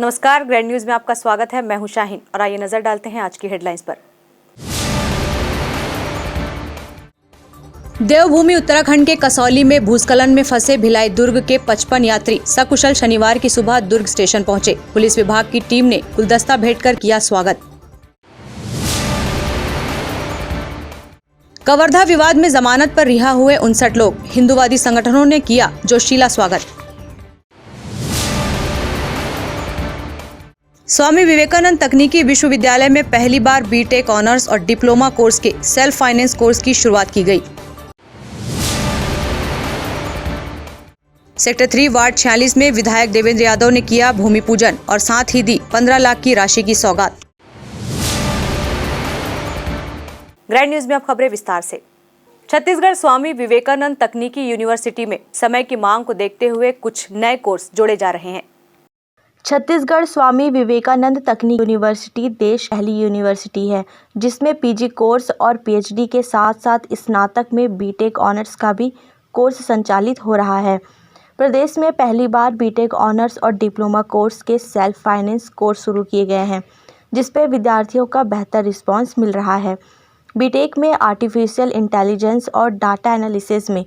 नमस्कार, grand news में आपका स्वागत है। मैं हूं शाहीन और आइए नजर डालते हैं आज की हेडलाइंस पर। देवभूमि उत्तराखंड के कसौली में भूस्खलन में फंसे भिलाई दुर्ग के 55 यात्री सकुशल शनिवार की सुबह दुर्ग स्टेशन पहुंचे। पुलिस विभाग की टीम ने गुलदस्ता भेंट कर किया स्वागत। कवर्धा विवाद में जमानत पर रिहा हुए 59 लोग, हिंदूवादी संगठनों ने किया जोशीला स्वागत। स्वामी विवेकानंद तकनीकी विश्वविद्यालय में पहली बार बीटेक ऑनर्स और डिप्लोमा कोर्स के सेल्फ फाइनेंस कोर्स की शुरुआत की गई। सेक्टर 3 वार्ड 46 में विधायक देवेंद्र यादव ने किया भूमि पूजन और साथ ही दी 15 लाख की राशि की सौगात। ग्रैंड न्यूज में अब खबरें विस्तार से। छत्तीसगढ़ स्वामी विवेकानंद तकनीकी यूनिवर्सिटी में समय की मांग को देखते हुए कुछ नए कोर्स जोड़े जा रहे हैं। छत्तीसगढ़ स्वामी विवेकानंद तकनीकी यूनिवर्सिटी देश पहली यूनिवर्सिटी है जिसमें पीजी कोर्स और पीएचडी के साथ साथ स्नातक में बीटेक ऑनर्स का भी कोर्स संचालित हो रहा है। प्रदेश में पहली बार बीटेक ऑनर्स और डिप्लोमा कोर्स के सेल्फ फाइनेंस कोर्स शुरू किए गए हैं, जिस पे विद्यार्थियों का बेहतर रिस्पांस मिल रहा है। बीटेक में आर्टिफिशियल इंटेलिजेंस और डाटा एनालिसिस में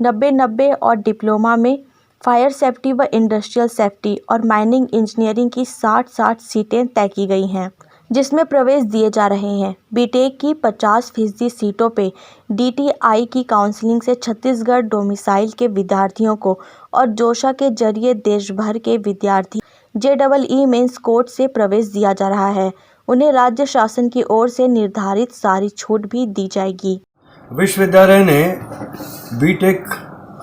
90-90 और डिप्लोमा में फायर सेफ्टी व इंडस्ट्रियल सेफ्टी और माइनिंग इंजीनियरिंग की 60-60 सीटें तय की गई हैं, जिसमें प्रवेश दिए जा रहे हैं। बीटेक की 50% सीटों पे डीटीआई की काउंसलिंग से छत्तीसगढ़ डोमिसाइल के विद्यार्थियों को और जोशा के जरिए देश भर के विद्यार्थी जेईई मेंस कोर्स से प्रवेश दिया जा रहा है। उन्हें राज्य शासन की ओर से निर्धारित सारी छूट भी दी जाएगी। विश्वविद्यालय ने बीटेक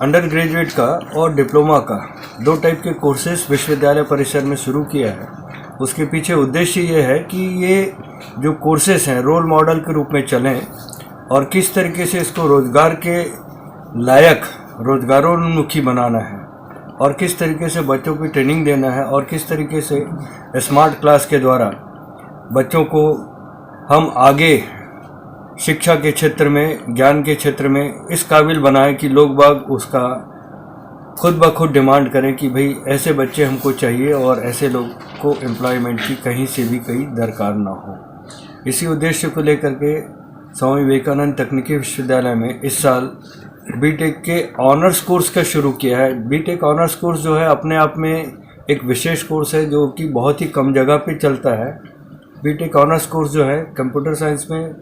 अंडर ग्रेजुएट का और डिप्लोमा का 2 टाइप के कोर्सेज विश्वविद्यालय परिसर में शुरू किया है। उसके पीछे उद्देश्य ये है कि ये जो कोर्सेज हैं रोल मॉडल के रूप में चलें और किस तरीके से इसको रोजगार के लायक रोजगारोन्मुखी बनाना है और किस तरीके से बच्चों की ट्रेनिंग देना है और किस तरीके से स्मार्ट क्लास के द्वारा बच्चों को हम आगे शिक्षा के क्षेत्र में, ज्ञान के क्षेत्र में इस काबिल बनाएं कि लोग बाग उसका खुद ब खुद डिमांड करें कि भाई ऐसे बच्चे हमको चाहिए और ऐसे लोग को एम्प्लॉयमेंट की कहीं से भी कहीं दरकार ना हो। इसी उद्देश्य को लेकर के स्वामी विवेकानंद तकनीकी विश्वविद्यालय में इस साल बीटेक के ऑनर्स कोर्स का शुरू किया है। बीटेक ऑनर्स कोर्स जो है अपने आप में एक विशेष कोर्स है जो कि बहुत ही कम जगह पे चलता है। बीटेक ऑनर्स कोर्स जो है कंप्यूटर साइंस में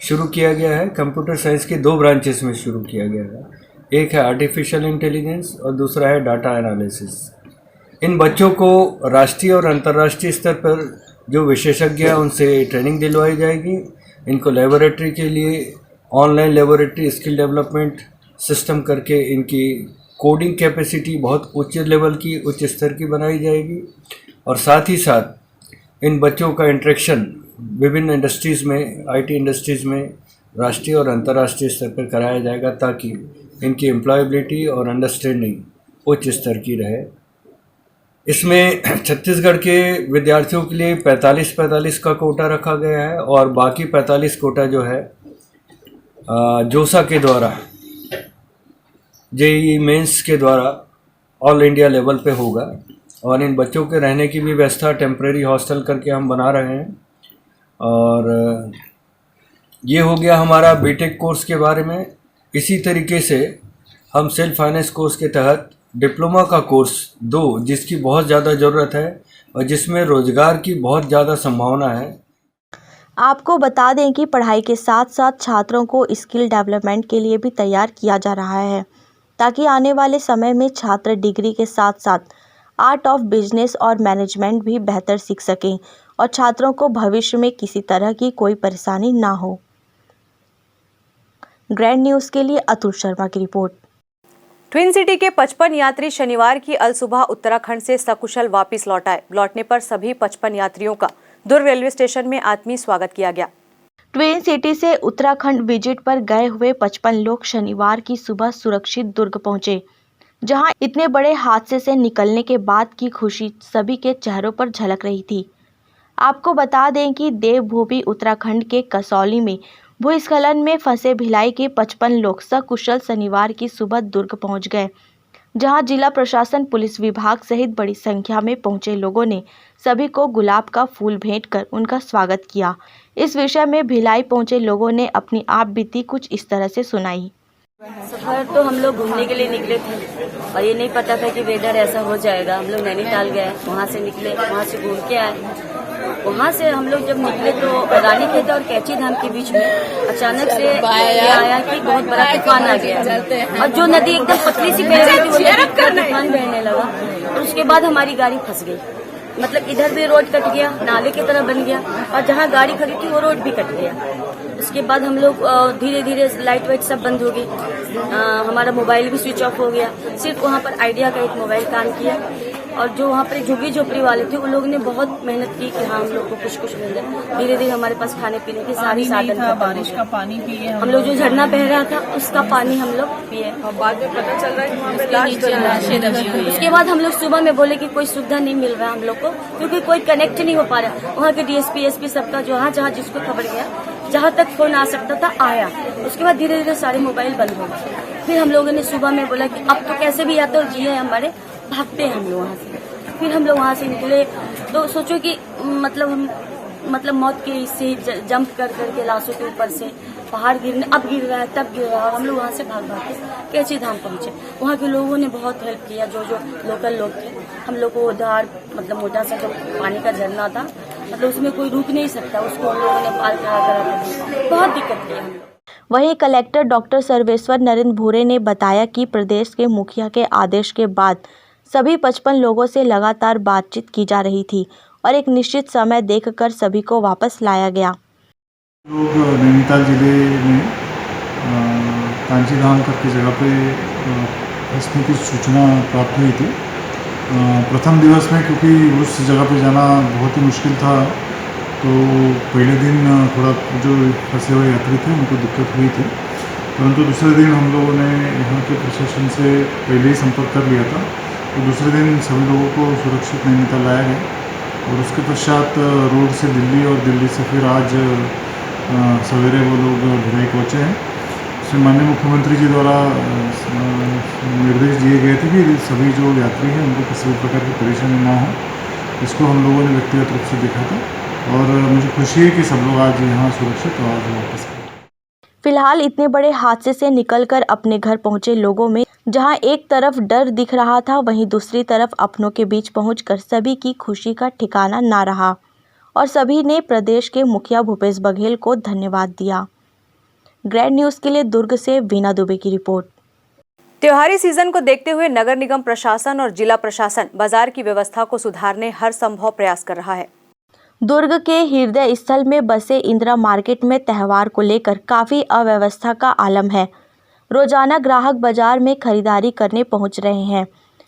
शुरू किया गया है। कंप्यूटर साइंस के 2 ब्रांचेस में शुरू किया गया है, एक है आर्टिफिशियल इंटेलिजेंस और दूसरा है डाटा एनालिसिस। इन बच्चों को राष्ट्रीय और अंतर्राष्ट्रीय स्तर पर जो विशेषज्ञ हैं उनसे ट्रेनिंग दिलवाई जाएगी। इनको लेबोरेटरी के लिए online laboratory skill development system करके इनकी कोडिंग कैपेसिटी बहुत उच्च लेवल की, उच्च स्तर की बनाई जाएगी और साथ ही साथ इन बच्चों का इंटरेक्शन विभिन्न इंडस्ट्रीज़ में, आईटी इंडस्ट्रीज़ में राष्ट्रीय और अंतर्राष्ट्रीय स्तर पर कराया जाएगा ताकि इनकी एम्प्लॉयबिलिटी और अंडरस्टैंडिंग उच्च स्तर की रहे। इसमें छत्तीसगढ़ के विद्यार्थियों के लिए 45-45 का कोटा रखा गया है और बाकी 45 कोटा जो है जोसा के द्वारा जेईई मेंस के द्वारा ऑल इंडिया लेवल पे होगा और इन बच्चों के रहने की भी व्यवस्था टेम्परेरी हॉस्टल करके हम बना रहे हैं। और ये हो गया हमारा बीटेक कोर्स के बारे में। इसी तरीके से हम सेल्फ फाइनेंस कोर्स के तहत डिप्लोमा का कोर्स 2 जिसकी बहुत ज़्यादा ज़रूरत है और जिसमें रोजगार की बहुत ज़्यादा संभावना है। आपको बता दें कि पढ़ाई के साथ साथ छात्रों को स्किल डेवलपमेंट के लिए भी तैयार किया जा रहा है ताकि आने वाले समय में छात्र डिग्री के साथ साथ आर्ट ऑफ बिजनेस और मैनेजमेंट भी बेहतर सीख सकें और छात्रों को भविष्य में किसी तरह की कोई परेशानी ना हो। ग्रैंड न्यूज़ के लिए अतुल शर्मा की रिपोर्ट। ट्विन सिटी के 55 यात्री शनिवार की अलसुबह उत्तराखंड से सकुशल वापस लौट आए। लौटने पर सभी 55 यात्रियों का दुर्ग रेलवे स्टेशन में आत्मीय स्वागत किया गया। ट्विन सिटी से उत्तराखंड विजिट पर गए हुए 55 लोग शनिवार की सुबह सुरक्षित दुर्ग पहुंचे, जहां इतने बड़े हादसे से निकलने के बाद की खुशी सभी के चेहरों पर झलक रही थी। आपको बता दें कि देवभूमि उत्तराखंड के कसौली में भूस्खलन में फंसे भिलाई के 55 लोग सकुशल शनिवार की सुबह दुर्ग पहुंच गए। जहां जिला प्रशासन, पुलिस विभाग सहित बड़ी संख्या में पहुंचे लोगों ने सभी को गुलाब का फूल भेंट कर उनका स्वागत किया। इस विषय में भिलाई पहुंचे लोगों ने अपनी आप बीती कुछ इस तरह से सुनाई। सफर तो हम लोग घूमने के लिए निकले थे और ये नहीं पता था कि वेदर ऐसा हो जाएगा। हम लोग नैनीताल गए, वहाँ से निकले, वहाँ से घूम के आए। वहाँ से हम लोग जब निकले तो रानीखेत और कैची धाम के बीच में अचानक से ये आया कि बहुत बड़ा तूफान आ गया और जो नदी एकदम पतली सी बह रही थी वो तूफान बहने लगा और उसके बाद हमारी गाड़ी फंस गई। मतलब इधर भी रोड कट गया, नाले की तरह बन गया और जहाँ गाड़ी खड़ी थी वो रोड भी कट गया। उसके बाद हम लोग धीरे धीरे लाइट वाइट सब बंद हो गई। हमारा मोबाइल भी स्विच ऑफ हो गया। सिर्फ वहाँ पर आइडिया का एक मोबाइल काम किया और जो वहाँ पर झुग्गी झोपड़ी वाले थे उन लोगों ने बहुत मेहनत की कि हाँ हम लोग को कुछ मिल जाए। धीरे धीरे हमारे पास खाने पीने की सारी साधन था। बारिश का पानी पिए हम लोग जो झरना बह रहा था उसका पानी हम लोग पिए। और बाद में पता चल रहा है कि वहाँ पे लाशें दबी हुई है। उसके बाद हम लोग सुबह में बोले कि कोई सुविधा नहीं मिल रहा हम लोग को, क्योंकि कोई कनेक्ट नहीं हो पा रहा। वहाँ के डीएसपी एसपी सबका जहाँ जहाँ जिसको खबर गया, जहाँ तक फोन आ सकता था आया। उसके बाद धीरे धीरे सारे मोबाइल बंद हो गए। फिर हम लोगों ने सुबह में बोला कि अब तो कैसे भी या तो जी है हमारे, भागते हैं हम लोग वहाँ से। फिर हम लोग वहाँ से निकले तो सोचो कि मतलब मौत के इससे जंप कर करके लाशों के ऊपर से पहाड़ गिरने, अब गिर रहा है तब गिर रहा है। हम लोग वहाँ से भाग के कैची धाम पहुँचे। वहाँ के लोगों ने बहुत हेल्प किया, जो लोकल लोग थे। हम लोग को उधार मतलब मोटा सा जो पानी का झरना था, मतलब उसमें कोई रुक नहीं सकता, उसको हम लोगों ने पार करा बहुत दिक्कत की हम लोग। वहीं कलेक्टर डॉक्टर सर्वेश्वर नरेंद्र भूरे ने बताया कि प्रदेश के मुखिया के आदेश के बाद सभी 55 लोगों से लगातार बातचीत की जा रही थी और एक निश्चित समय देखकर सभी को वापस लाया गया। लोग नैनीताल जिले में कांची धाम करके जगह पे फंसने की सूचना प्राप्त हुई थी। प्रथम दिवस में क्योंकि उस जगह पे जाना बहुत ही मुश्किल था, तो पहले दिन थोड़ा जो फंसे हुए यात्री थे उनको दिक्कत हुई थी, परंतु दूसरे दिन हम लोगों ने यहाँ के प्रशासन से पहले ही संपर्क कर लिया था। तो दूसरे दिन सभी लोगों को सुरक्षित नैनीताल लाया गया और उसके पश्चात रोड से दिल्ली और दिल्ली से फिर आज सवेरे वो लोग भिलाई पहुँचे हैं। इसमें माननीय मुख्यमंत्री जी द्वारा निर्देश दिए गए थे कि सभी जो यात्री हैं उनको किसी भी प्रकार की परेशानी ना हो। इसको हम लोगों ने व्यक्तिगत रूप से देखा था और मुझे खुशी है कि सब लोग आज यहाँ सुरक्षित और आज वापस। फिलहाल इतने बड़े हादसे से निकलकर अपने घर पहुंचे लोगों में जहां एक तरफ डर दिख रहा था, वहीं दूसरी तरफ अपनों के बीच पहुंचकर सभी की खुशी का ठिकाना ना रहा और सभी ने प्रदेश के मुखिया भूपेश बघेल को धन्यवाद दिया। ग्रैंड न्यूज़ के लिए दुर्ग से वीना दुबे की रिपोर्ट। त्योहारी सीजन को देखते हुए नगर निगम प्रशासन और जिला प्रशासन बाजार की व्यवस्था को सुधारने हर संभव प्रयास कर रहा है। दुर्ग के हृदय स्थल में बसे इंदिरा मार्केट में त्यौहार को लेकर काफ़ी अव्यवस्था का आलम है। रोजाना ग्राहक बाजार में खरीदारी करने पहुंच रहे हैं,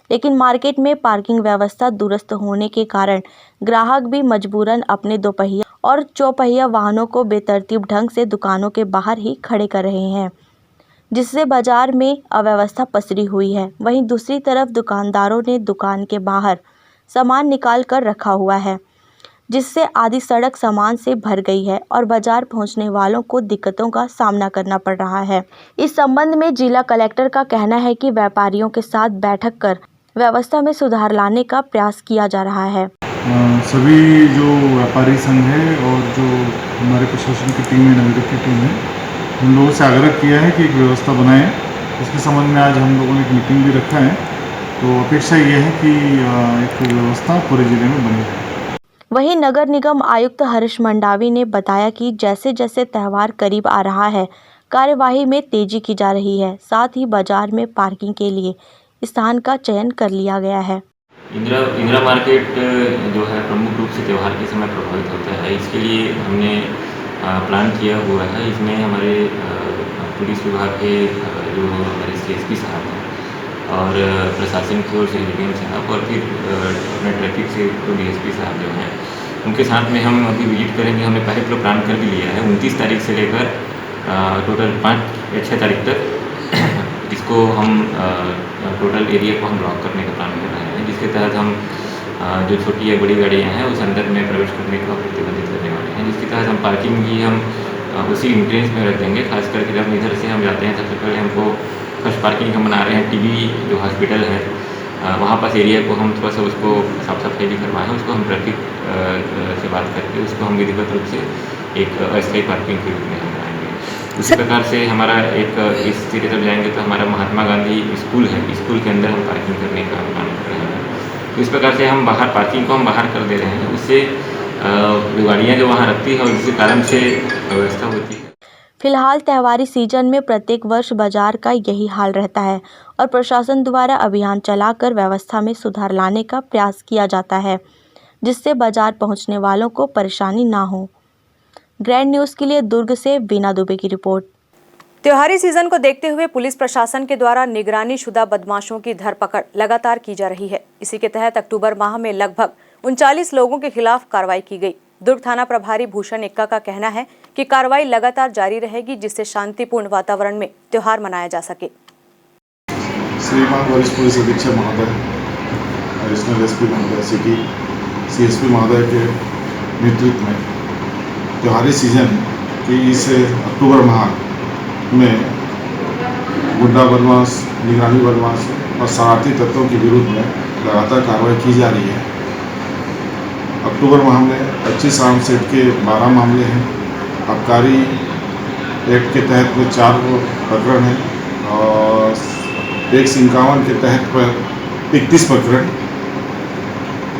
लेकिन मार्केट में पार्किंग व्यवस्था दुरुस्त होने के कारण ग्राहक भी मजबूरन अपने दोपहिया और चौपहिया वाहनों को बेतरतीब ढंग से दुकानों के बाहर ही खड़े कर रहे हैं, जिससे बाजार में अव्यवस्था पसरी हुई है। वहीं दूसरी तरफ दुकानदारों ने दुकान के बाहर सामान निकाल कर रखा हुआ है, जिससे आधी सड़क सामान से भर गई है और बाजार पहुंचने वालों को दिक्कतों का सामना करना पड़ रहा है। इस संबंध में जिला कलेक्टर का कहना है कि व्यापारियों के साथ बैठक कर व्यवस्था में सुधार लाने का प्रयास किया जा रहा है। सभी जो व्यापारी संघ है और जो हमारे प्रशासन की टीम है, नगर की टीम है, हम लोगों से आग्रह किया है कि एक व्यवस्था बनाएं। इसके संबंध में आज हम लोगों ने एक मीटिंग भी रखा है, तो अपेक्षा ये है कि एक व्यवस्था पूरे जिले में बनी रहे। वहीं नगर निगम आयुक्त हरीश मंडावी ने बताया कि जैसे जैसे त्यौहार करीब आ रहा है, कार्यवाही में तेजी की जा रही है। साथ ही बाजार में पार्किंग के लिए स्थान का चयन कर लिया गया है। इंदिरा मार्केट जो है प्रमुख रूप से त्यौहार के समय प्रभावित होता है। इसके लिए हमने प्लान किया हुआ है। इसमें हमारे पुलिस विभाग के जो हमारे CSP साहब हैं और प्रशासन की ओर से डीएम साहब और फिर अपने ट्रैफिक से DSP साहब जो हैं, उनके साथ में हम अभी विजिट करेंगे। हमने पहले पूरा प्लान कर भी लिया है। 29 तारीख से लेकर टोटल 5 या 6 तारीख तक इसको हम टोटल एरिया को हम ब्लॉक करने का प्लान कर रहे हैं, जिसके तहत हम जो छोटी या बड़ी गाड़ियाँ हैं उस अंदर में प्रवेश करने का प्रतिबंधित करने वाले हैं, जिसके तहत हम पार्किंग भी हम उसी इंट्रेंस में रख देंगे। खास करके जब इधर से हम जाते हैं सबसे पहले हमको फर्स्ट पार्किंग हम बना रहे हैं टीबी जो हॉस्पिटल है वहाँ पास एरिया को हम थोड़ा सा उसको साफ सफाई भी करवाएं, उसको हम ट्रैफिक से बात करके उसको हम विधिवत रूप से एक अस्थायी पार्किंग के रूप में हम बनाएंगे। उसी प्रकार से हमारा एक इस सिरे तक जाएंगे तो हमारा महात्मा गांधी स्कूल है, स्कूल के अंदर हम पार्किंग करने का प्लान कर रहे हैं। तो इस प्रकार से हम बाहर पार्किंग को हम बाहर कर दे रहे हैं, उससे गाड़ियाँ जो वहाँ रखती है और इसी कारण से व्यवस्था होती है। फिलहाल त्योहारी सीजन में प्रत्येक वर्ष बाजार का यही हाल रहता है और प्रशासन द्वारा अभियान चलाकर व्यवस्था में सुधार लाने का प्रयास किया जाता है, जिससे बाजार पहुंचने वालों को परेशानी ना हो। ग्रैंड न्यूज़ के लिए दुर्ग से बीना दुबे की रिपोर्ट। त्योहारी सीजन को देखते हुए पुलिस प्रशासन के द्वारा निगरानी शुदा बदमाशों की धरपकड़ लगातार की जा रही है। इसी के तहत अक्टूबर माह में लगभग 39 लोगों के खिलाफ कार्रवाई की गई। दुर्ग थाना प्रभारी भूषण एक्का का कहना है कि कार्रवाई लगातार जारी रहेगी, जिससे शांतिपूर्ण वातावरण में त्योहार मनाया जा सके। श्रीमान वरिष्ठ पुलिस अधीक्षक महोदय, एडिशनल एसपी महोदय, सिटी सीएसपी महोदय के नेतृत्व में त्योहारी सीजन की इस अक्टूबर माह में गुंडा बदमाश, निगरानी बदमाश और शरारती तत्वों के विरुद्ध में लगातार कार्रवाई की जा रही है। अक्टूबर माह में 25 आर्म सेट के 12 मामले हैं। आबकारी एक्ट के तहत में 4 प्रकरण हैं और 151 के तहत पर 31 प्रकरण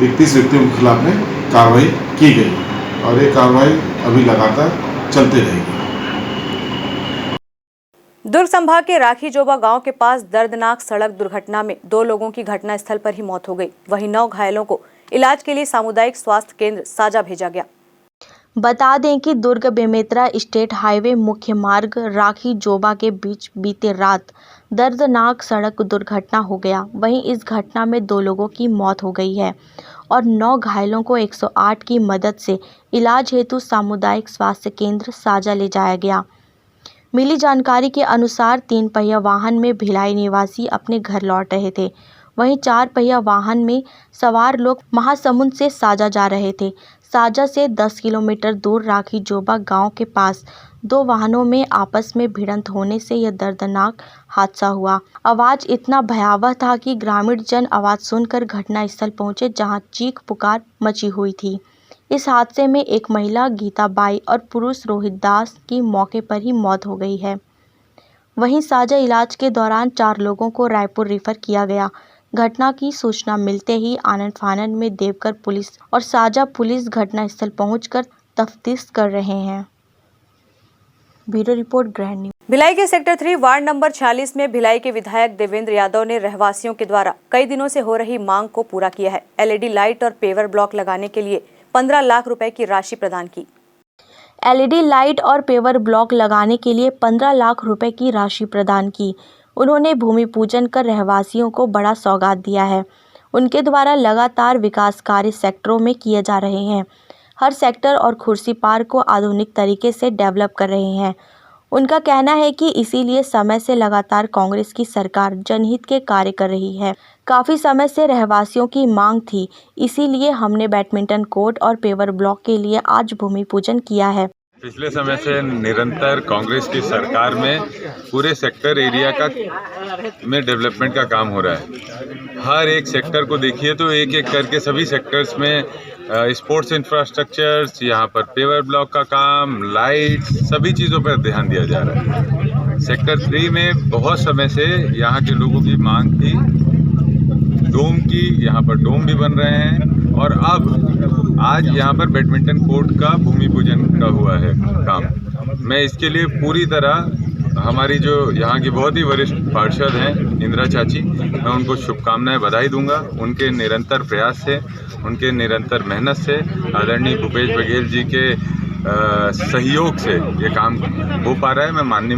31 व्यक्तियों के खिलाफ में कार्रवाई की गई और ये कार्रवाई अभी लगातार चलती रहेगी। दुर्ग संभाग के राखी जोबा गांव के पास दर्दनाक सड़क दुर्घटना में 2 लोगों की घटनास्थल पर ही मौत हो गई। वहीं 9 घायलों को इलाज के लिए सामुदायिक स्वास्थ्य केंद्र साजा भेजा गया। बता दें कि दुर्ग बेमेतरा स्टेट हाईवे मुख्य मार्ग राखी जोबा के बीच बीते रात दर्दनाक सड़क दुर्घटना हो गया। वहीं इस घटना में 2 लोगों की मौत हो गई है और 9 घायलों को 108 की मदद से इलाज हेतु सामुदायिक स्वास्थ्य केंद्र साजा ले जाया गया। मिली जानकारी के अनुसार 3 पहिया वाहन में भिलाई निवासी अपने घर लौट रहे थे। वहीं 4 पहिया वाहन में सवार लोग महासमुंद से साजा जा रहे थे। साजा से 10 किलोमीटर दूर राखी जोबा गांव के पास 2 वाहनों में आपस में भिड़ंत होने से यह दर्दनाक हादसा हुआ। आवाज़ इतना भयावह था कि ग्रामीण जन आवाज़ सुनकर घटनास्थल पहुंचे, जहां चीख पुकार मची हुई थी। इस हादसे में एक महिला गीता बाई और पुरुष रोहित दास की मौके पर ही मौत हो गई है। वहीं साजा इलाज के दौरान 4 लोगों को रायपुर रेफर किया गया। घटना की सूचना मिलते ही आनन फानन में देवकर पुलिस और साजा पुलिस घटनास्थल पहुंचकर तफ्तीश कर रहे हैं। Bureau report, grand news. Bhilai के सेक्टर 3 वार्ड नंबर 46 में भिलाई के विधायक देवेंद्र यादव ने रहवासियों के द्वारा कई दिनों से हो रही मांग को पूरा किया है। LED लाइट और पेवर ब्लॉक लगाने के लिए 15 लाख रुपए की राशि प्रदान की। LED लाइट और पेवर ब्लॉक लगाने के लिए 15 लाख रुपए की राशि प्रदान की। उन्होंने भूमि पूजन कर रहवासियों को बड़ा सौगात दिया है। उनके द्वारा लगातार विकास कार्य सेक्टरों में किए जा रहे हैं। हर सेक्टर और खुर्सी पार्क को आधुनिक तरीके से डेवलप कर रहे हैं। उनका कहना है कि इसीलिए समय से लगातार कांग्रेस की सरकार जनहित के कार्य कर रही है। काफ़ी समय से रहवासियों की मांग थी, इसीलिए हमने बैडमिंटन कोर्ट और पेवर ब्लॉक के लिए आज भूमि पूजन किया है। पिछले समय से निरंतर कांग्रेस की सरकार में पूरे सेक्टर एरिया का में डेवलपमेंट का काम हो रहा है। हर एक सेक्टर को देखिए तो एक एक करके सभी सेक्टर्स में स्पोर्ट्स इंफ्रास्ट्रक्चर्स, यहाँ पर पेवर ब्लॉक का काम, लाइट, सभी चीज़ों पर ध्यान दिया जा रहा है। सेक्टर 3 में बहुत समय से यहाँ के लोगों की मांग थी डोम की, यहाँ पर डोम भी बन रहे हैं और अब आज यहाँ पर बैडमिंटन कोर्ट का भूमि पूजन का हुआ है काम। मैं इसके लिए पूरी तरह हमारी जो यहाँ की बहुत ही वरिष्ठ पार्षद हैं इंदिरा चाची, मैं उनको शुभकामनाएं बधाई दूंगा। उनके निरंतर प्रयास से, उनके निरंतर मेहनत से, आदरणीय भूपेश बघेल जी के सहयोग से ये काम हो पा रहा है। मैं माननीय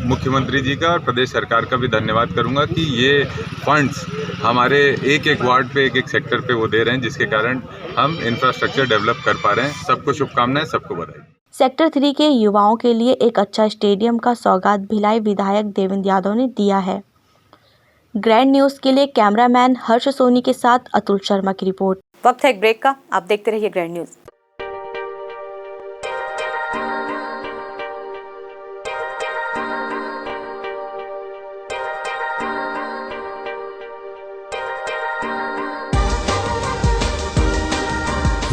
मुख्यमंत्री जी का और प्रदेश सरकार का भी धन्यवाद करूंगा कि ये फंड्स हमारे एक एक वार्ड पे, एक एक सेक्टर पे वो दे रहे हैं, जिसके कारण हम इंफ्रास्ट्रक्चर डेवलप कर पा रहे हैं। सबको शुभकामनाएं, सबको बधाई। सेक्टर 3 के युवाओं के लिए एक अच्छा स्टेडियम का सौगात भिलाई विधायक देवेंद्र यादव ने दिया है। ग्रैंड न्यूज़ के लिए कैमरामैन हर्ष सोनी के साथ अतुल शर्मा की रिपोर्ट। वक्त है एक ब्रेक का, आप देखते रहिए grand news.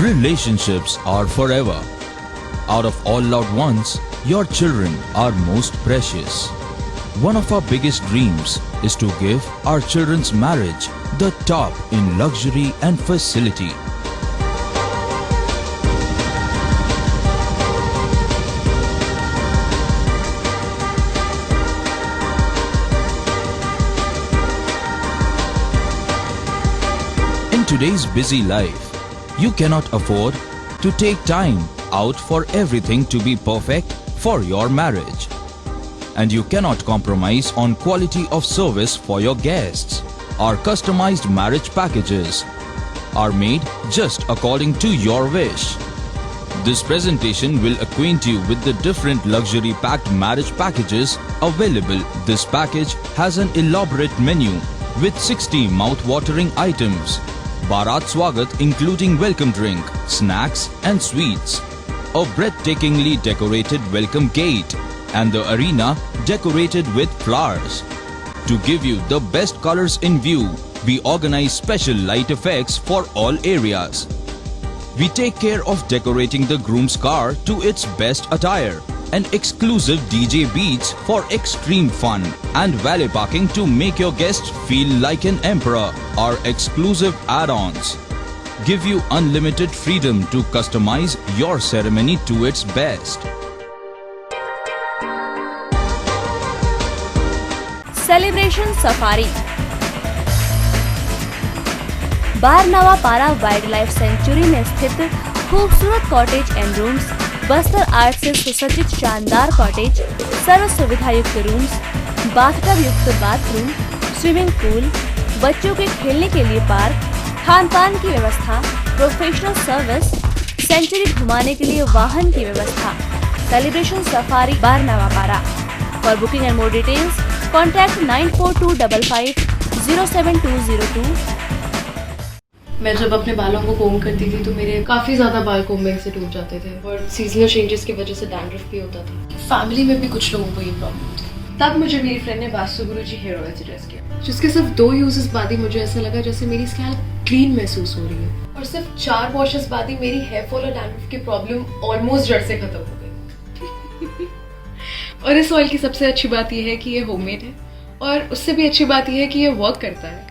relationships are forever. Out of all loved ones, your children are most precious. One of our biggest dreams is to give our children's marriage the top in luxury and facility. In today's busy life, you cannot afford to take time out for everything to be perfect for your marriage. And you cannot compromise on quality of service for your guests. Our customized marriage packages are made just according to your wish. This presentation will acquaint you with the different luxury packed marriage packages available. This package has an elaborate menu with 60 mouth-watering items. Bharat Swagat including welcome drink, snacks and sweets. A breathtakingly decorated welcome gate and the arena decorated with flowers. To give you the best colors in view, we organize special light effects for all areas. We take care of decorating the groom's car to its best attire and exclusive DJ beats for extreme fun and valet parking to make your guests feel like an emperor. Our exclusive add-ons give you unlimited freedom to customize your ceremony to its best. Celebration safari Barnawapara wild life sanctuary में स्थित खूबसूरत cottage and rooms, Bastar art से सुसज्जित शानदार cottage, सर्व सुविधा युक्त rooms, bathtub युक्त बाथरूम, स्विमिंग पूल, बच्चों के खेलने के लिए पार्क, खान पान की व्यवस्था, प्रोफेशनल सर्विस, सेंचुरी घुमाने के लिए वाहन की व्यवस्था। सेलिब्रेशन सफारी बारनवा पारा। For booking and more details contact 9425507202। मैं जब अपने बालों को कोम करती थी तो मेरे काफ़ी ज़्यादा बाल कोम्बिंग से टूट जाते थे और सीजनल चेंजेस की वजह से डैंड्रफ भी होता था। फैमिली में भी कुछ लोगों को ये प्रॉब्लम थी। तब मुझे मेरी फ्रेंड ने वास्तुगुरुजी हेयर ऑयल सजेस्ट किया, जिसके सिर्फ 2 यूजेस बाद ही मुझे ऐसा लगा जैसे मेरी स्कैल्प क्लीन महसूस हो रही है और सिर्फ 4 वॉशेस बाद ही मेरी हेयर फॉल और डैंड्रफ की प्रॉब्लम ऑलमोस्ट जड़ से खत्म हो गई। और इस ऑयल की सबसे अच्छी बात यह है कि ये होममेड है और उससे भी अच्छी बात यह है कि ये वर्क करता है।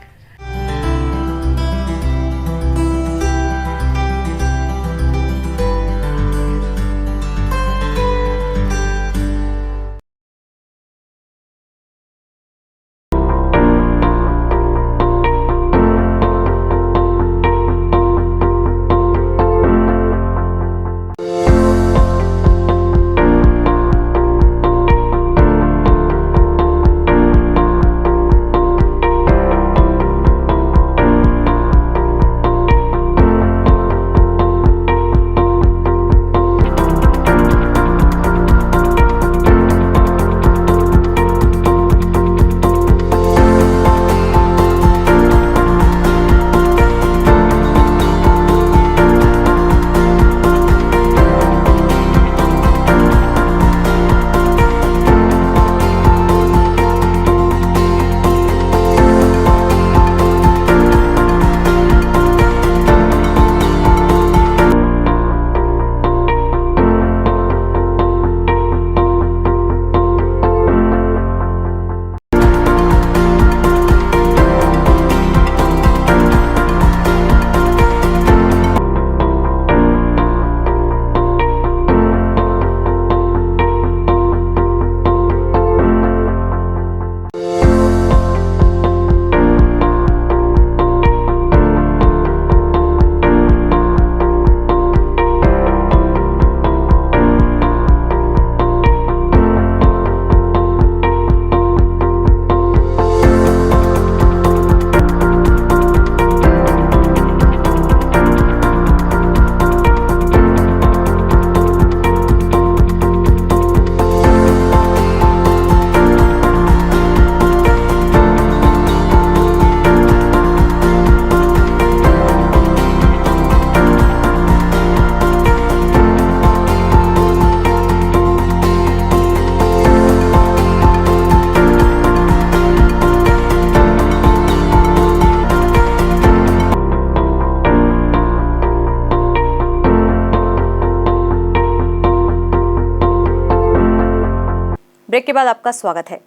ब्रेक के बाद आपका स्वागत है।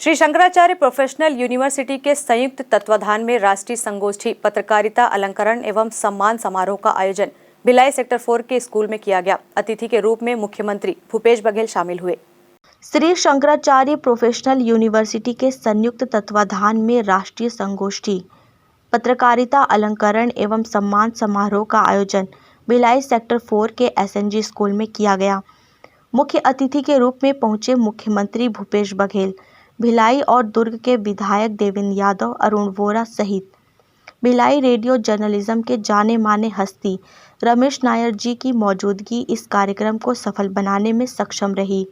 श्री शंकराचार्य प्रोफेशनल यूनिवर्सिटी के संयुक्त तत्वाधान में राष्ट्रीय संगोष्ठी पत्रकारिता अलंकरण एवं सम्मान समारोह का आयोजन भिलाई सेक्टर 4 के स्कूल में किया गया। अतिथि के रूप में मुख्यमंत्री भूपेश बघेल शामिल हुए। श्री शंकराचार्य प्रोफेशनल यूनिवर्सिटी के संयुक्त तत्वाधान में राष्ट्रीय संगोष्ठी पत्रकारिता अलंकरण एवं सम्मान समारोह का आयोजन भिलाई सेक्टर 4 के SNG स्कूल में किया गया। मुख्य अतिथि के रूप में पहुंचे मुख्यमंत्री भूपेश बघेल, भिलाई और दुर्ग के विधायक देवेंद्र यादव, अरुण वोरा सहित भिलाई रेडियो जर्नलिज्म के जाने माने हस्ती रमेश नायर जी की मौजूदगी इस कार्यक्रम को सफल बनाने में सक्षम रही।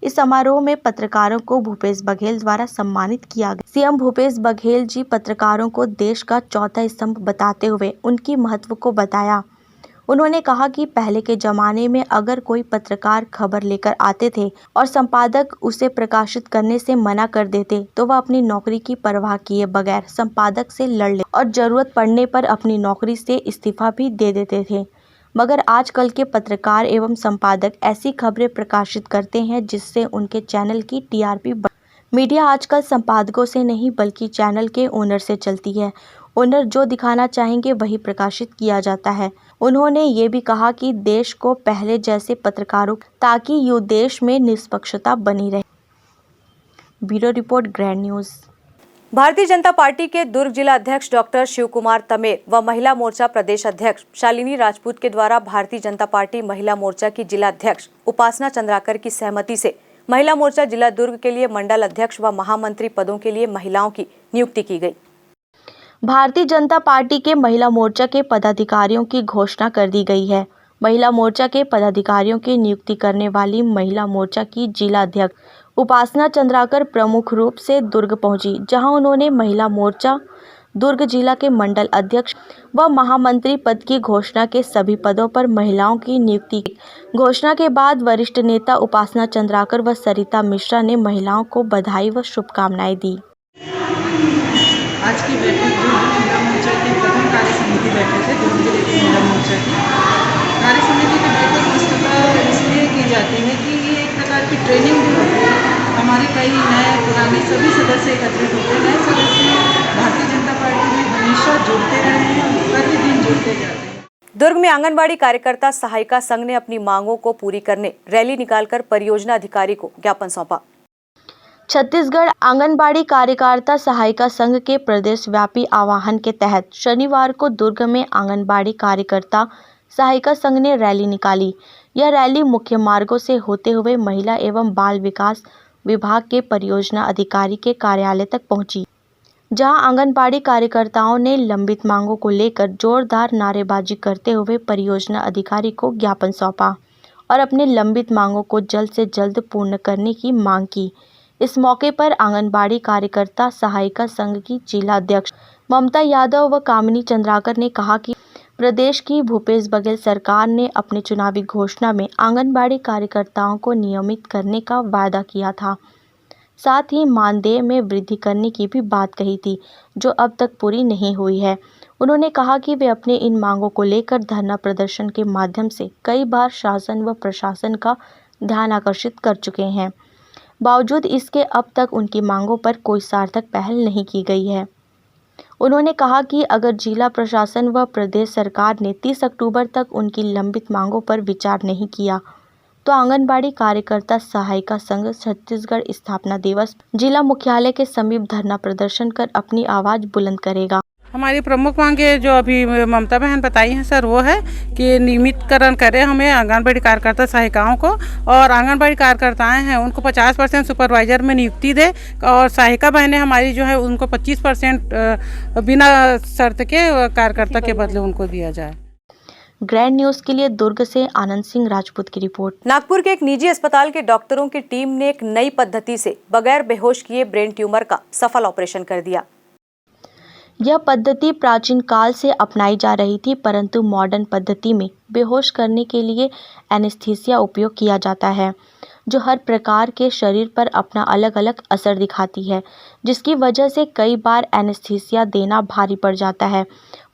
इस समारोह में पत्रकारों को भूपेश बघेल द्वारा सम्मानित किया गया। सीएम भूपेश बघेल जी पत्रकारों को देश का चौथा स्तंभ बताते हुए उनकी महत्व को बताया। उन्होंने कहा कि पहले के जमाने में अगर कोई पत्रकार खबर लेकर आते थे और संपादक उसे प्रकाशित करने से मना कर देते तो वह अपनी नौकरी की परवाह किए बगैर संपादक से लड़ ले और जरूरत पड़ने पर अपनी नौकरी से इस्तीफा भी दे देते थे। मगर आजकल के पत्रकार एवं संपादक ऐसी खबरें प्रकाशित करते हैं जिससे उनके चैनल की TRP मीडिया आजकल संपादकों से नहीं बल्कि चैनल के ओनर से चलती है। ओनर जो दिखाना चाहेंगे वही प्रकाशित किया जाता है। उन्होंने ये भी कहा कि देश को पहले जैसे पत्रकारों ताकि यू देश में निष्पक्षता बनी रहे। Bureau report, grand news. Bharatiya Janata party के दुर्ग जिला अध्यक्ष डॉक्टर शिव कुमार तमेर व महिला मोर्चा प्रदेश अध्यक्ष शालिनी राजपूत के द्वारा भारतीय जनता पार्टी महिला मोर्चा की जिला अध्यक्ष उपासना चंद्राकर की सहमति से महिला मोर्चा जिला दुर्ग के लिए मंडल अध्यक्ष व महामंत्री पदों के लिए महिलाओं की नियुक्ति की गई। भारतीय जनता पार्टी के महिला मोर्चा के पदाधिकारियों की घोषणा कर दी गई है। महिला मोर्चा के पदाधिकारियों की नियुक्ति करने वाली महिला मोर्चा की जिला अध्यक्ष उपासना चंद्राकर प्रमुख रूप से दुर्ग पहुंची, जहां उन्होंने महिला मोर्चा दुर्ग जिला के मंडल अध्यक्ष व महामंत्री पद की घोषणा के सभी पदों पर महिलाओं की नियुक्ति की। घोषणा के बाद वरिष्ठ नेता उपासना चंद्राकर व सरिता मिश्रा ने महिलाओं को बधाई व शुभकामनाएं दी। आज की बैठक महिला मोर्चा की प्रथम कार्य समिति बैठक है। दुर्ग जिले की महिला मोर्चा की कार्य समिति की बैठक वस्तुतः इसलिए की जाती है कि ये एक प्रकार की ट्रेनिंग भी होती है। हमारे कई नए पुराने सभी सदस्य एकत्रित होते हैं। नए सदस्य भारतीय जनता पार्टी में हमेशा जुड़ते रहे हैं और प्रतिदिन जुड़ते जाते हैं। दुर्ग में आंगनबाड़ी कार्यकर्ता सहायिका संघ ने अपनी मांगों को पूरी करने रैली निकालकर परियोजना अधिकारी को ज्ञापन सौंपा। छत्तीसगढ़ आंगनबाड़ी कार्यकर्ता सहायिका संघ के प्रदेश व्यापी आह्वान के तहत शनिवार को दुर्ग में आंगनबाड़ी कार्यकर्ता सहायिका संघ ने रैली निकाली। यह रैली मुख्य मार्गों से होते हुए महिला एवं बाल विकास विभाग के परियोजना अधिकारी के कार्यालय तक पहुंची, जहां आंगनबाड़ी कार्यकर्ताओं ने लंबित मांगों को लेकर जोरदार नारेबाजी करते हुए परियोजना अधिकारी को ज्ञापन सौंपा और अपने लंबित मांगों को जल्द से जल्द पूर्ण करने की मांग की। इस मौके पर आंगनबाड़ी कार्यकर्ता सहायिका संघ की जिला अध्यक्ष ममता यादव व कामिनी चंद्राकर ने कहा कि प्रदेश की भूपेश बघेल सरकार ने अपने चुनावी घोषणा में आंगनबाड़ी कार्यकर्ताओं को नियमित करने का वायदा किया था। साथ ही मानदेय में वृद्धि करने की भी बात कही थी, जो अब तक पूरी नहीं हुई है। उन्होंने कहा कि वे अपने इन मांगों को लेकर धरना प्रदर्शन के माध्यम से कई बार शासन व प्रशासन का ध्यान आकर्षित कर चुके हैं। बावजूद इसके अब तक उनकी मांगों पर कोई सार्थक पहल नहीं की गई है। उन्होंने कहा कि अगर जिला प्रशासन व प्रदेश सरकार ने 30 अक्टूबर तक उनकी लंबित मांगों पर विचार नहीं किया तो आंगनबाड़ी कार्यकर्ता सहायिका संघ छत्तीसगढ़ स्थापना दिवस जिला मुख्यालय के समीप धरना प्रदर्शन कर अपनी आवाज बुलंद करेगा। हमारी प्रमुख मांगे जो अभी ममता बहन बताई हैं सर, वो है कि नियमितकरण करें हमें आंगनबाड़ी कार्यकर्ता सहायिकाओं को, और आंगनबाड़ी कार्यकर्ताएं हैं उनको 50% सुपरवाइजर में नियुक्ति दे, और सहायिका बहनें हमारी जो है उनको 25% बिना शर्त के कार्यकर्ता के बदले उनको दिया जाए। ग्रैंड न्यूज के लिए दुर्ग से आनंद सिंह राजपूत की रिपोर्ट। नागपुर के एक निजी अस्पताल के डॉक्टरों की टीम ने एक नई पद्धति से बगैर बेहोश किए ब्रेन ट्यूमर का सफल ऑपरेशन कर दिया। यह पद्धति प्राचीन काल से अपनाई जा रही थी, परंतु मॉडर्न पद्धति में बेहोश करने के लिए एनेस्थीसिया उपयोग किया जाता है, जो हर प्रकार के शरीर पर अपना अलग अलग असर दिखाती है, जिसकी वजह से कई बार एनेस्थीसिया देना भारी पड़ जाता है।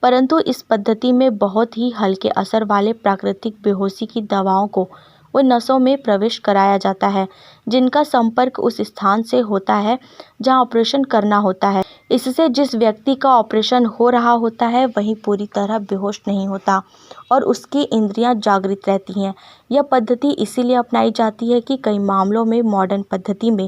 परंतु इस पद्धति में बहुत ही हल्के असर वाले प्राकृतिक बेहोशी की दवाओं को व नसों में प्रवेश कराया जाता है, जिनका संपर्क उस स्थान से होता है जहां ऑपरेशन करना होता है। इससे जिस व्यक्ति का ऑपरेशन हो रहा होता है वही पूरी तरह बेहोश नहीं होता और उसकी इंद्रियां जागृत रहती हैं। यह पद्धति इसीलिए अपनाई जाती है कि कई मामलों में मॉडर्न पद्धति में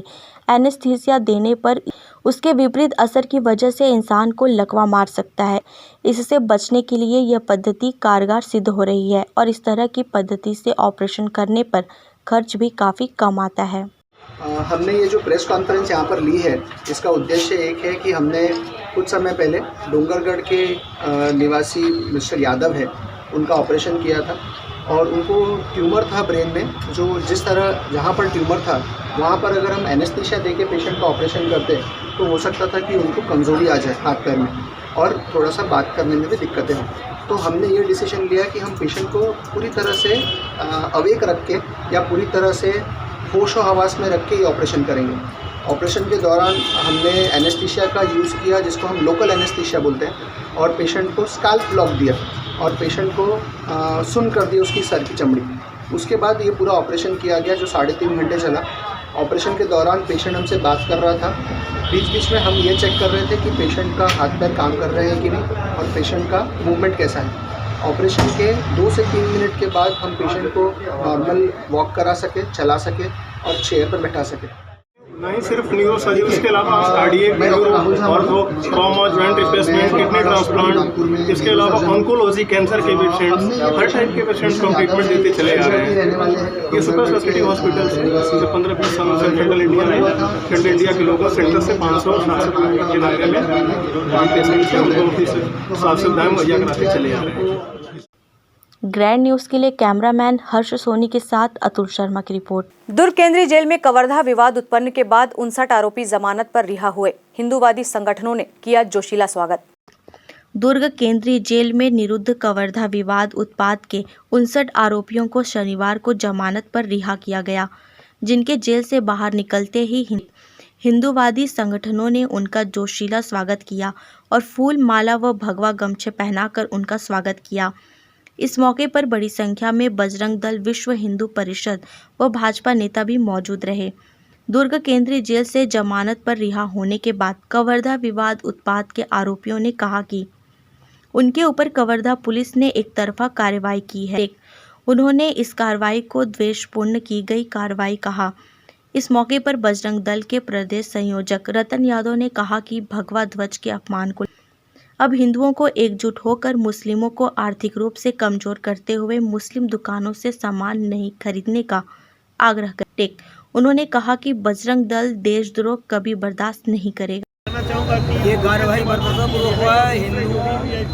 एनेस्थीसिया देने पर उसके विपरीत असर की वजह से इंसान को लकवा मार सकता है। इससे बचने के लिए यह पद्धति कारगर सिद्ध हो रही है और इस तरह की पद्धति से ऑपरेशन करने पर खर्च भी काफ़ी कम आता है। हमने ये जो प्रेस कॉन्फ्रेंस यहाँ पर ली है, इसका उद्देश्य एक है कि हमने कुछ समय पहले डूंगरगढ़ के निवासी मिस्टर यादव है, उनका ऑपरेशन किया था और उनको ट्यूमर था ब्रेन में, जो जिस तरह जहाँ पर ट्यूमर था वहाँ पर अगर हम एनेस्थीसिया देके पेशेंट का ऑपरेशन करते तो हो सकता था कि उनको कमज़ोरी आ जाए हाथ पैर में और थोड़ा सा बात करने में भी दिक्कतें हों। तो हमने ये डिसीजन लिया कि हम पेशेंट को पूरी तरह से अवेक रख के या पूरी तरह से होशो हवास में रख के ये ऑपरेशन करेंगे। ऑपरेशन के दौरान हमने एनेस्थीसिया का यूज़ किया, जिसको हम लोकल एनेस्थीसिया बोलते हैं, और पेशेंट को स्कैल्प लॉक दिया और पेशेंट को सुन कर दी उसकी सर की चमड़ी। उसके बाद ये पूरा ऑपरेशन किया गया जो 3.5 घंटे चला। ऑपरेशन के दौरान पेशेंट हमसे बात कर रहा था, बीच बीच में हम ये चेक कर रहे थे कि पेशेंट का हाथ पैर काम कर रहे हैं कि नहीं और पेशेंट का मूवमेंट कैसा है। ऑपरेशन के 2 से 3 मिनट के बाद हम पेशेंट को नॉर्मल वॉक करा सके, चला सके और चेयर पर बैठा सके। नहीं सिर्फ न्यूरो सर्जरी, इसके अलावा cardiac, ortho, trauma, joint replacement, kidney transplant, इसके अलावा ऑन्कोलॉजी, कैंसर के पेशेंट्स, हर टाइप के पेशेंट्स को ट्रीटमेंट देते चले आ रहे हैं। ये सुपर स्पेशलिटी हॉस्पिटल से 15-20 सालों से सेंट्रल इंडिया के लोगों सेंटर से 500-700 किलोमीटर के दायरे में पेशेंट्स हैं, उनको साफ सुविधाएं मुहैया कराते चले आ रहे हैं। ग्रैंड न्यूज़ के लिए कैमरामैन हर्ष सोनी के साथ अतुल शर्मा की रिपोर्ट। दुर्ग केंद्रीय जेल में कवर्धा विवाद उत्पन्न के बाद 59 आरोपी जमानत पर रिहा हुए। हिंदूवादी संगठनों ने किया जोशीला स्वागत। दुर्ग केंद्रीय जेल में निरुद्ध कवर्धा विवाद उत्पाद के 59 आरोपियों को शनिवार को जमानत पर रिहा किया गया, जिनके जेल से बाहर निकलते ही हिंदूवादी संगठनों ने उनका जोशीला स्वागत किया और फूल माला व भगवा गमछे पहनाकर उनका स्वागत किया। इस मौके पर बड़ी संख्या में बजरंग दल, विश्व हिंदू परिषद व भाजपा नेता भी मौजूद रहे। दुर्ग केंद्रीय जेल से जमानत पर रिहा होने के बाद कवर्धा विवाद उत्पाद के आरोपियों ने कहा कि उनके ऊपर कवर्धा पुलिस ने एक तरफा कार्रवाई की है। उन्होंने इस कार्रवाई को द्वेषपूर्ण की गई कार्रवाई कहा। इस मौके पर बजरंग दल के प्रदेश संयोजक रतन यादव ने कहा कि भगवा ध्वज के अपमान को अब हिंदुओं को एकजुट होकर मुस्लिमों को आर्थिक रूप से कमजोर करते हुए मुस्लिम दुकानों से सामान नहीं खरीदने का आग्रह करते। उन्होंने कहा कि बजरंग दल देशद्रोह कभी बर्दाश्त नहीं करेगा। ये कार्यवाही बर्दाश्तपूर्वक हुआ है। हिंदू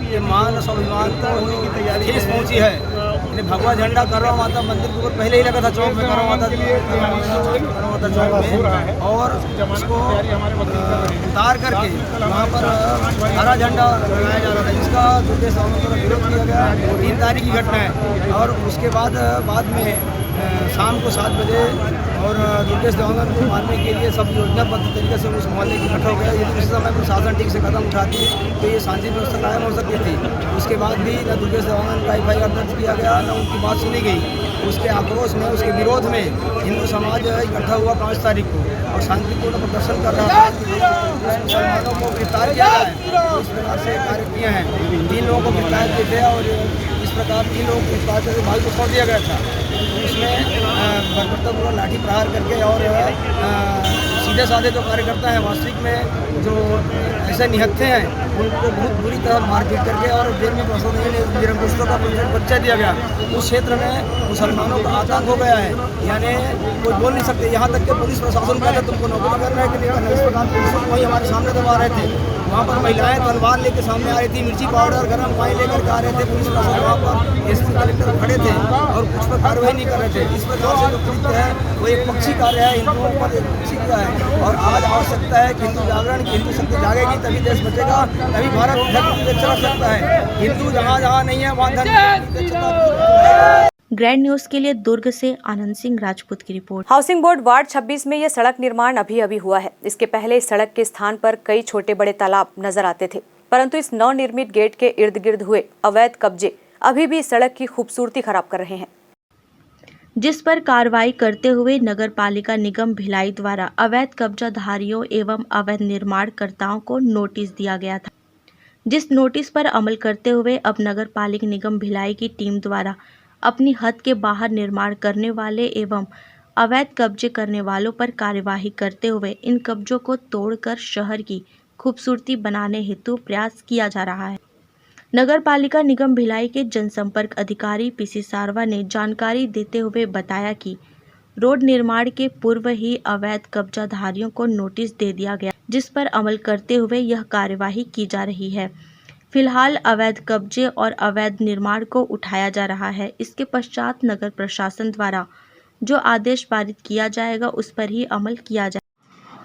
के मान स्वाभिमान को ठेस पहुंची है। भगवा झंडा करवा माता मंदिर के ऊपर पहले ही लगा था, चौक में करवा माता चौक में, और उसको उतार करके वहाँ पर हरा झंडा लगाया जा रहा था, जिसका दुर्गेश देवानंद द्वारा विरोध किया गया। 3 तारीख की घटना है और उसके बाद में शाम को 7 बजे और दुर्गेश देवानंद को मारने के लिए सब योजनाबद्ध तरीके से उस मोहल्ले इकट्ठा हो गया। यदि उस समय प्रशासन ठीक से कदम उठाती तो ये शांति व्यवस्था कायम हो सकती थी। उसके बाद भी न दुर्गेश देवानंद का FIR दर्ज किया गया, न उनकी बात सुनी गई। उसके आक्रोश में, उसके विरोध में हिंदू समाज इकट्ठा हुआ 5 तारीख को और शांतिपूर्ण प्रदर्शन कर रहा था। मुसलमानों को गिरफ्तार किया है, इस प्रकार से कार्य किए हैं। 3 लोगों को गिरफ्तार किए थे और इस प्रकार 3 लोगों को गिरफ्तार करके भाई को छोड़ दिया गया था। उसमें बर्बरतापूर्वक लाठी प्रहार करके और सीधे साधे जो कार्यकर्ता हैं, वास्तविक में जो ऐसे निहत्थे हैं, उनको बहुत बुरी तरह मारपीट करके और जेल में निरंकुशों का परिचय दिया गया। उस क्षेत्र में मुसलमानों का आतंक हो गया है, यानी कोई बोल नहीं सकते। यहाँ तक कि पुलिस प्रशासन कहते तुमको नौकरी करना है कि नहीं, इस प्रकार पुलिस वही हमारे सामने दबा रहे थे। वहाँ पर महिलाएं तलवार लेके सामने आ रही थी, मिर्ची पाउडर, गर्म पानी लेकर के आ रहे थे। पुलिस प्रशासन वहाँ पर SP कलेक्टर खड़े थे और कुछ पर कार्रवाई नहीं कर रहे थे। इस प्रकार से जो कृत्य है वो एक पक्षी कार्य है, हिंदुओं पर एक पक्षी किया है। और आज आवश्यकता है कि हिंदू जागरण की हिंदू शक्ति जागेगी तभी देश बचेगा, तभी भारत धर्म चल सकता है। हिंदू जहाँ जहाँ नहीं है वहाँ धर्म। ग्रैंड न्यूज़ के लिए दुर्ग से आनंद सिंह राजपूत की रिपोर्ट। हाउसिंग बोर्ड वार्ड 26 में यह सड़क निर्माण अभी हुआ है। इसके पहले इस सड़क के स्थान पर कई छोटे बड़े तालाब नजर आते थे, परंतु इस नवनिर्मित गेट के इर्द गिर्द हुए अवैध कब्जे अभी भी इस सड़क की खूबसूरती खराब कर रहे हैं। जिस पर कार्रवाई करते हुए नगर पालिका निगम भिलाई द्वारा अवैध कब्जाधारियों एवं अवैध निर्माणकर्ताओं को नोटिस दिया गया था, जिस नोटिस पर अमल करते हुए अब नगर पालिका निगम भिलाई की टीम द्वारा अपनी हद के बाहर निर्माण करने वाले एवं अवैध कब्जे करने वालों पर कार्यवाही करते हुए इन कब्जों को तोड़कर शहर की खूबसूरती बनाने हेतु प्रयास किया जा रहा है। नगर पालिका निगम भिलाई के जनसंपर्क अधिकारी पीसी सारवा ने जानकारी देते हुए बताया कि रोड निर्माण के पूर्व ही अवैध कब्जाधारियों को नोटिस दे दिया गया, जिस पर अमल करते हुए यह कार्यवाही की जा रही है। फिलहाल अवैध कब्जे और अवैध निर्माण को उठाया जा रहा है। इसके पश्चात नगर प्रशासन द्वारा जो आदेश पारित किया जाएगा उस पर ही अमल किया जाएगा।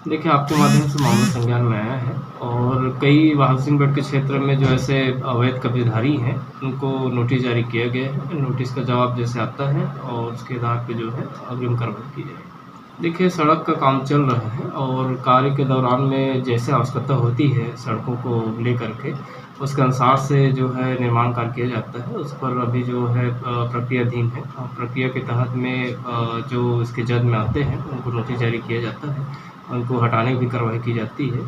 देखिए, आपके माध्यम से मामला संज्ञान में आया है और कई हाउसिंग बोर्ड के क्षेत्र में जो ऐसे अवैध कब्जेधारी हैं उनको नोटिस जारी किया गया है। नोटिस का जवाब जैसे आता है और उसके आधार पे जो है अग्रिम कार्रवाई की जाएगी। देखिए, सड़क का काम चल रहा है और कार्य के दौरान में जैसे आवश्यकता होती है सड़कों को लेकर के उसके अनुसार से जो है निर्माण कार्य किया जाता है। उस पर अभी जो है प्रक्रियाधीन है। प्रक्रिया के तहत में जो इसके जद में आते हैं उनको नोटिस जारी किया जाता है, उनको हटाने की कार्रवाई की जाती है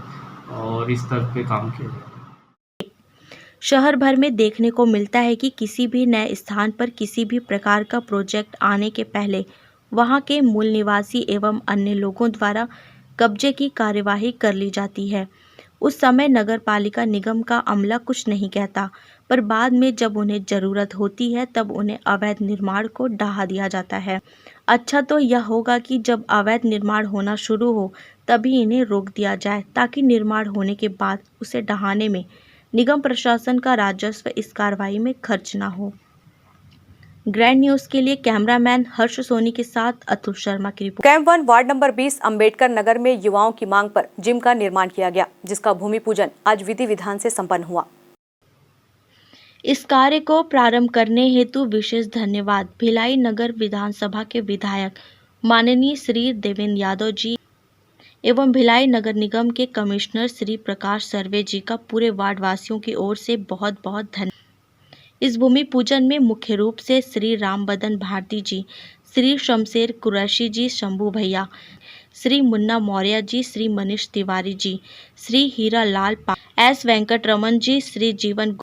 और इस तरह पे काम किया जाता है। शहर भर में देखने को मिलता है कि किसी भी नए स्थान पर किसी भी प्रकार का प्रोजेक्ट आने के पहले वहां के मूल निवासी एवं अन्य लोगों द्वारा कब्जे की कार्यवाही कर ली जाती है। उस समय नगर पालिका निगम का अमला कुछ नहीं कहता, पर बाद में जब उन्हें ज़रूरत होती है तब उन्हें अवैध निर्माण को ढहा दिया जाता है। अच्छा तो यह होगा कि जब अवैध निर्माण होना शुरू हो तभी इन्हें रोक दिया जाए, ताकि निर्माण होने के बाद उसे ढहाने में निगम प्रशासन का राजस्व इस कार्रवाई में खर्च ना हो। ग्रैंड न्यूज़ के लिए कैमरामैन हर्ष सोनी के साथ अतुल शर्मा की report. Camp 1 ward number 20 Ambedkar Nagar में युवाओं की मांग पर जिम का निर्माण किया गया, जिसका भूमि पूजन आज विधि विधान से संपन्न हुआ। इस कार्य को प्रारंभ करने हेतु विशेष धन्यवाद भिलाई नगर विधानसभा के विधायक माननीय श्री देवेंद्र यादव जी एवं भिलाई नगर निगम के कमिश्नर श्री प्रकाश सर्वे जी का पूरे वार्ड वासियों की ओर से बहुत बहुत धन्यवाद। इस भूमि पूजन में मुख्य रूप से श्री राम बदन भारती जी, श्री शमशेर कुरैशी जी, शंभू भैया, श्री मुन्ना मौर्य जी, श्री मनीष तिवारी जी, श्री हीरा लाल एस वेंकट रमन जी, श्री जीवन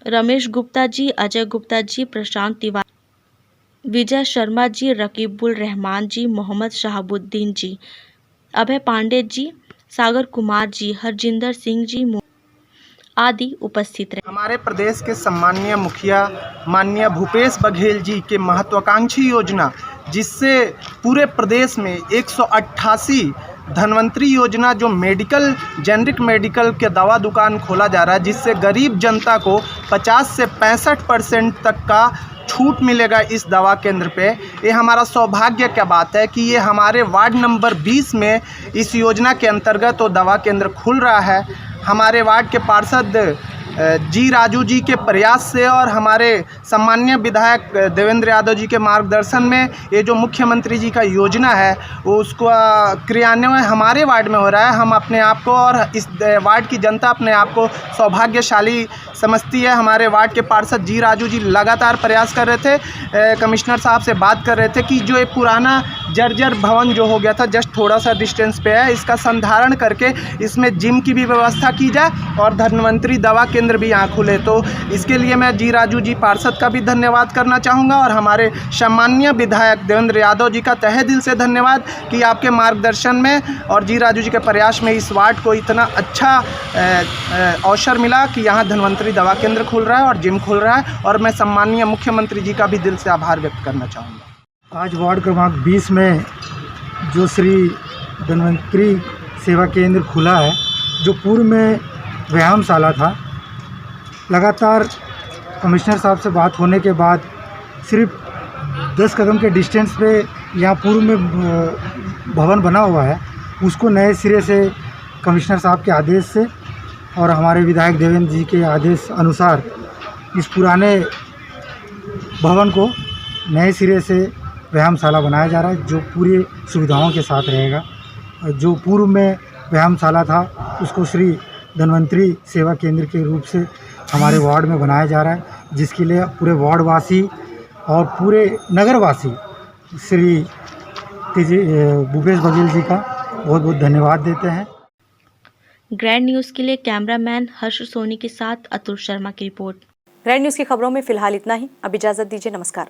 रमेश गुप्ता जी, अजय गुप्ता जी, प्रशांत तिवारी, विजय शर्मा जी, रकीबुल रहमान जी, मोहम्मद शहाबुद्दीन जी, अभय पांडे जी, सागर कुमार जी, हरजिंदर सिंह जी आदि उपस्थित रहे। हमारे प्रदेश के सम्माननीय मुखिया माननीय भूपेश बघेल जी के महत्वाकांक्षी योजना, जिससे पूरे प्रदेश में 188 धन्वंतरी योजना जो मेडिकल जेनरिक मेडिकल के दवा दुकान खोला जा रहा है, जिससे गरीब जनता को 50 से 65% तक का छूट मिलेगा इस दवा केंद्र पे। ये हमारा सौभाग्य क्या बात है कि ये हमारे वार्ड नंबर 20 में इस योजना के अंतर्गत वो दवा केंद्र खुल रहा है। हमारे वार्ड के पार्षद जी राजू जी के प्रयास से और हमारे सम्माननीय विधायक देवेंद्र यादव जी के मार्गदर्शन में ये जो मुख्यमंत्री जी का योजना है वो उसको क्रियान्वयन हमारे वार्ड में हो रहा है। हम अपने आप को और इस वार्ड की जनता अपने आप को सौभाग्यशाली समझती है। हमारे वार्ड के पार्षद जी राजू जी लगातार प्रयास कर रहे थे, कमिश्नर साहब से बात कर रहे थे कि जो ये पुराना जर्जर भवन जो हो गया था जस्ट थोड़ा सा डिस्टेंस पे है, इसका संधारण करके इसमें जिम की भी व्यवस्था की जाए और धन्वंतरी दवा केंद्र भी यहाँ खुले। तो इसके लिए मैं जी राजू जी पार्षद का भी धन्यवाद करना चाहूँगा और हमारे सम्माननीय विधायक देवेंद्र यादव जी का तहे दिल से धन्यवाद कि आपके मार्गदर्शन में और जी राजू जी के प्रयास में इस वार्ड को इतना अच्छा अवसर मिला कि यहाँ धन्वंतरी दवा केंद्र खुल रहा है और जिम खुल रहा है। और मैं सम्माननीय मुख्यमंत्री जी का भी दिल से आभार व्यक्त करना चाहूँगा। आज वार्ड क्रमांक 20 में जो श्री धन्वंतरी सेवा केंद्र खुला है, जो पूर्व में व्यायामशाला था, लगातार कमिश्नर साहब से बात होने के बाद सिर्फ 10 कदम के डिस्टेंस पे यहाँ पूर्व में भवन बना हुआ है, उसको नए सिरे से कमिश्नर साहब के आदेश से और हमारे विधायक देवेंद्र जी के आदेश अनुसार इस पुराने भवन को नए सिरे से व्यायामशाला बनाया जा रहा है, जो पूरी सुविधाओं के साथ रहेगा। जो पूर्व में व्यायामशाला था उसको श्री धन्वंतरी सेवा केंद्र के रूप से हमारे वार्ड में बनाया जा रहा है, जिसके लिए पूरे वार्डवासी और पूरे नगरवासी श्री भूपेश बघेल जी का बहुत बहुत धन्यवाद देते हैं। ग्रैंड न्यूज़ के लिए कैमरामैन हर्ष सोनी के साथ अतुल शर्मा की रिपोर्ट। ग्रैंड न्यूज़ की खबरों में फिलहाल इतना ही। अब इजाजत दीजिए। नमस्कार।